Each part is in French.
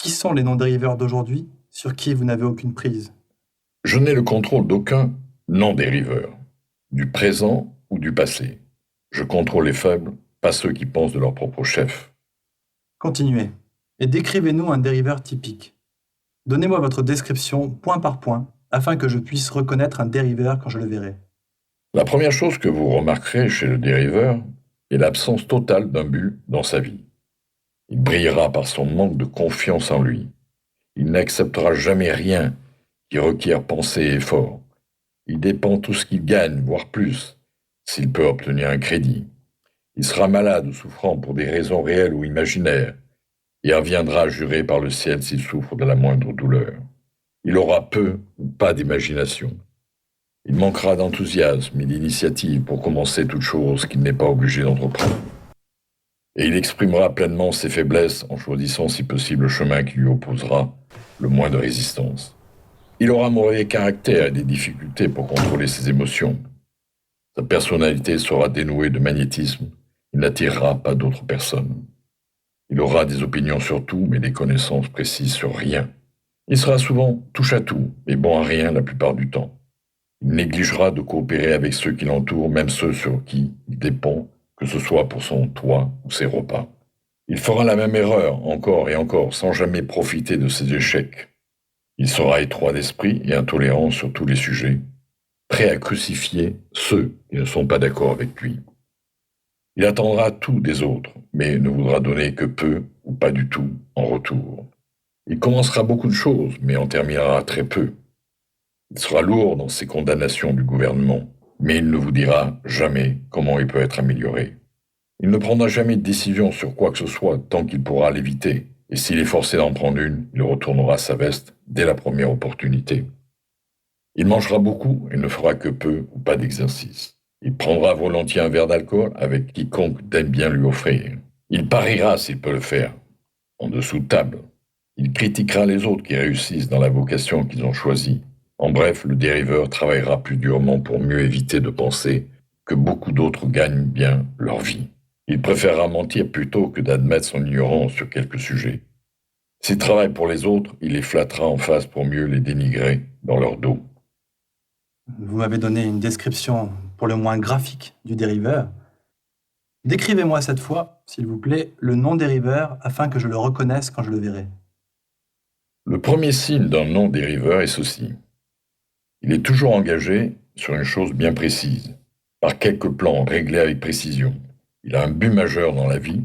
Qui sont les non-dériveurs d'aujourd'hui sur qui vous n'avez aucune prise? Je n'ai le contrôle d'aucun non-dériveur, du présent ou du passé. Je contrôle les faibles, pas ceux qui pensent de leur propre chef. Continuez. Et décrivez-nous un dériveur typique. Donnez-moi votre description point par point, afin que je puisse reconnaître un dériveur quand je le verrai. La première chose que vous remarquerez chez le dériveur est l'absence totale d'un but dans sa vie. Il brillera par son manque de confiance en lui. Il n'acceptera jamais rien qui requiert pensée et effort. Il dépend tout ce qu'il gagne, voire plus, s'il peut obtenir un crédit. Il sera malade ou souffrant pour des raisons réelles ou imaginaires, et reviendra juré par le ciel s'il souffre de la moindre douleur. Il aura peu ou pas d'imagination. Il manquera d'enthousiasme et d'initiative pour commencer toute chose qu'il n'est pas obligé d'entreprendre. Et il exprimera pleinement ses faiblesses en choisissant si possible le chemin qui lui opposera le moins de résistance. Il aura un mauvais caractère et des difficultés pour contrôler ses émotions. Sa personnalité sera dénouée de magnétisme. Il n'attirera pas d'autres personnes. Il aura des opinions sur tout, mais des connaissances précises sur rien. Il sera souvent touche-à-tout, et bon à rien la plupart du temps. Il négligera de coopérer avec ceux qui l'entourent, même ceux sur qui il dépend, que ce soit pour son toit ou ses repas. Il fera la même erreur encore et encore, sans jamais profiter de ses échecs. Il sera étroit d'esprit et intolérant sur tous les sujets, prêt à crucifier ceux qui ne sont pas d'accord avec lui. Il attendra tout des autres, mais ne voudra donner que peu ou pas du tout en retour. Il commencera beaucoup de choses, mais en terminera très peu. Il sera lourd dans ses condamnations du gouvernement, mais il ne vous dira jamais comment il peut être amélioré. Il ne prendra jamais de décision sur quoi que ce soit tant qu'il pourra l'éviter, et s'il est forcé d'en prendre une, il retournera sa veste dès la première opportunité. Il mangera beaucoup et ne fera que peu ou pas d'exercice. Il prendra volontiers un verre d'alcool avec quiconque daigne bien lui offrir. Il pariera s'il peut le faire, en dessous de table. Il critiquera les autres qui réussissent dans la vocation qu'ils ont choisie. En bref, le dériveur travaillera plus durement pour mieux éviter de penser que beaucoup d'autres gagnent bien leur vie. Il préférera mentir plutôt que d'admettre son ignorance sur quelques sujets. S'il travaille pour les autres, il les flattera en face pour mieux les dénigrer dans leur dos. Vous m'avez donné une description pour le moins graphique du dériveur. Décrivez-moi cette fois, s'il vous plaît, le non-dériveur afin que je le reconnaisse quand je le verrai. Le premier signe d'un non-dériveur est ceci. Il est toujours engagé sur une chose bien précise, par quelques plans réglés avec précision. Il a un but majeur dans la vie,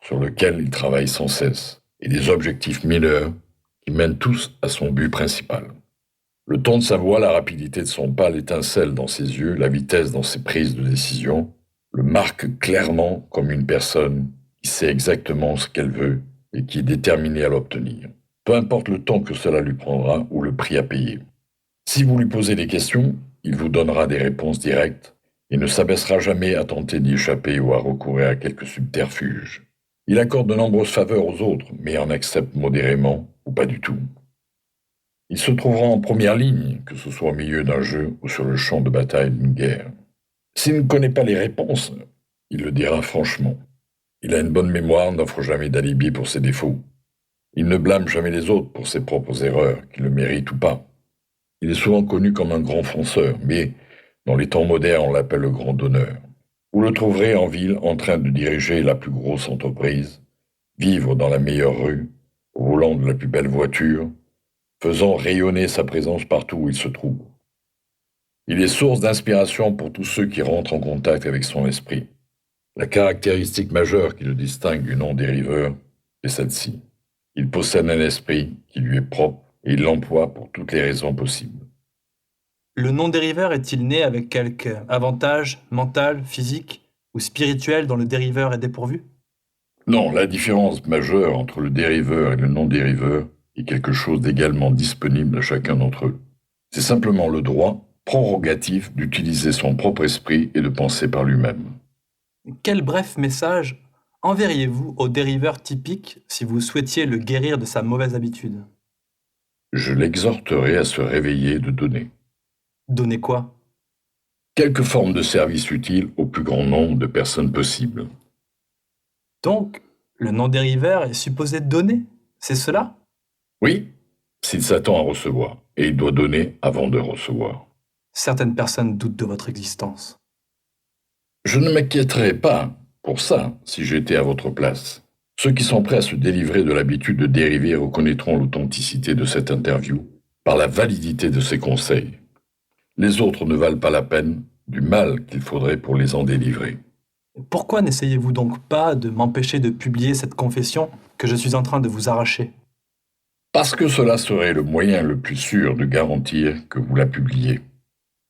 sur lequel il travaille sans cesse, et des objectifs mineurs qui mènent tous à son but principal. Le ton de sa voix, la rapidité de son pas, l'étincelle dans ses yeux, la vitesse dans ses prises de décision, le marquent clairement comme une personne qui sait exactement ce qu'elle veut et qui est déterminée à l'obtenir. Peu importe le temps que cela lui prendra ou le prix à payer. Si vous lui posez des questions, il vous donnera des réponses directes et ne s'abaissera jamais à tenter d'y échapper ou à recourir à quelques subterfuges. Il accorde de nombreuses faveurs aux autres, mais en accepte modérément ou pas du tout. Il se trouvera en première ligne, que ce soit au milieu d'un jeu ou sur le champ de bataille d'une guerre. S'il ne connaît pas les réponses, il le dira franchement. Il a une bonne mémoire, n'offre jamais d'alibi pour ses défauts. Il ne blâme jamais les autres pour ses propres erreurs, qu'ils le méritent ou pas. Il est souvent connu comme un grand fonceur, mais dans les temps modernes, on l'appelle le grand donneur. Vous le trouverez en ville en train de diriger la plus grosse entreprise, vivre dans la meilleure rue, roulant de la plus belle voiture, faisant rayonner sa présence partout où il se trouve. Il est source d'inspiration pour tous ceux qui rentrent en contact avec son esprit. La caractéristique majeure qui le distingue du non-dériveur est celle-ci. Il possède un esprit qui lui est propre et il l'emploie pour toutes les raisons possibles. Le non-dériveur est-il né avec quelque avantage mental, physique ou spirituel dont le dériveur est dépourvu? Non, la différence majeure entre le dériveur et le non-dériveur est quelque chose d'également disponible à chacun d'entre eux. C'est simplement le droit prorogatif d'utiliser son propre esprit et de penser par lui-même. Quel bref message enverriez-vous au dériveur typique si vous souhaitiez le guérir de sa mauvaise habitude? Je l'exhorterai à se réveiller de donner Donnez quoi? quelque forme de service utile au plus grand nombre de personnes possible. Donc, le non-dériveur est supposé donner? C'est cela? Oui, s'il s'attend à recevoir, et il doit donner avant de recevoir. Certaines personnes doutent de votre existence. Je ne m'inquiéterais pas pour ça si j'étais à votre place. Ceux qui sont prêts à se délivrer de l'habitude de dériver reconnaîtront l'authenticité de cette interview par la validité de ses conseils. Les autres ne valent pas la peine du mal qu'il faudrait pour les en délivrer. Pourquoi n'essayez-vous donc pas de m'empêcher de publier cette confession que je suis en train de vous arracher? Parce que cela serait le moyen le plus sûr de garantir que vous la publiez.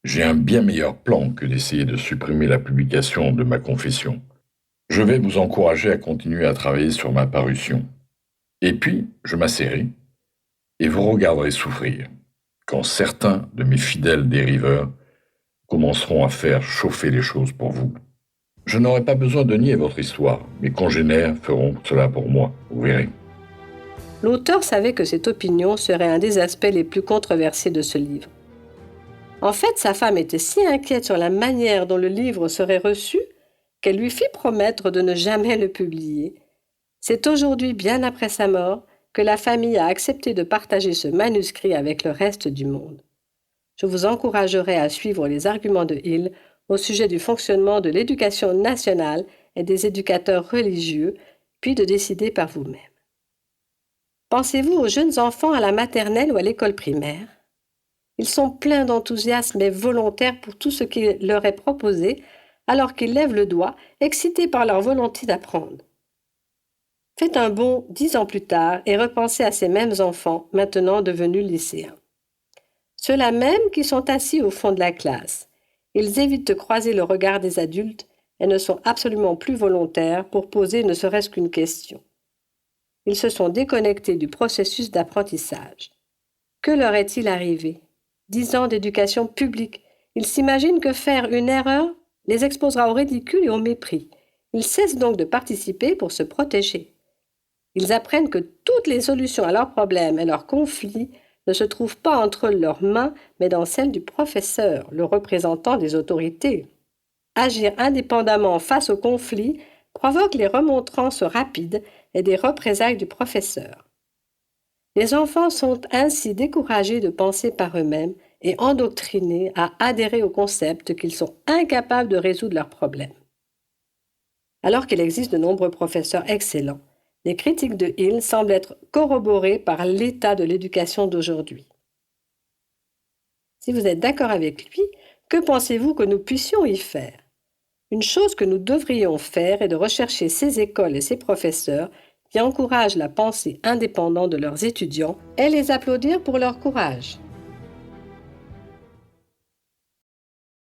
J'ai un bien meilleur plan que d'essayer de supprimer la publication de ma confession. Je vais vous encourager à continuer à travailler sur ma parution. Et puis, je m'asserai et vous regarderez souffrir quand certains de mes fidèles dériveurs commenceront à faire chauffer les choses pour vous. Je n'aurai pas besoin de nier votre histoire. Mes congénères feront cela pour moi, vous verrez. L'auteur savait que cette opinion serait un des aspects les plus controversés de ce livre. En fait, sa femme était si inquiète sur la manière dont le livre serait reçu qu'elle lui fit promettre de ne jamais le publier. C'est aujourd'hui, bien après sa mort, que la famille a accepté de partager ce manuscrit avec le reste du monde. Je vous encouragerai à suivre les arguments de Hill au sujet du fonctionnement de l'éducation nationale et des éducateurs religieux, puis de décider par vous-même. Pensez-vous aux jeunes enfants à la maternelle ou à l'école primaire? Ils sont pleins d'enthousiasme et volontaires pour tout ce qui leur est proposé, alors qu'ils lèvent le doigt, excités par leur volonté d'apprendre. Faites un bond 10 ans plus tard et repensez à ces mêmes enfants, maintenant devenus lycéens. Ceux-là même qui sont assis au fond de la classe. Ils évitent de croiser le regard des adultes et ne sont absolument plus volontaires pour poser ne serait-ce qu'une question. Ils se sont déconnectés du processus d'apprentissage. Que leur est-il arrivé? 10 ans d'éducation publique. Ils s'imaginent que faire une erreur les exposera au ridicule et au mépris. Ils cessent donc de participer pour se protéger. Ils apprennent que toutes les solutions à leurs problèmes et leurs conflits ne se trouvent pas entre leurs mains, mais dans celles du professeur, le représentant des autorités. Agir indépendamment face aux conflits provoque les remontrances rapides et des représailles du professeur. Les enfants sont ainsi découragés de penser par eux-mêmes et endoctrinés à adhérer au concept qu'ils sont incapables de résoudre leurs problèmes. Alors qu'il existe de nombreux professeurs excellents, les critiques de Hill semblent être corroborées par l'état de l'éducation d'aujourd'hui. Si vous êtes d'accord avec lui, que pensez-vous que nous puissions y faire? Une chose que nous devrions faire est de rechercher ces écoles et ces professeurs qui encouragent la pensée indépendante de leurs étudiants et les applaudir pour leur courage.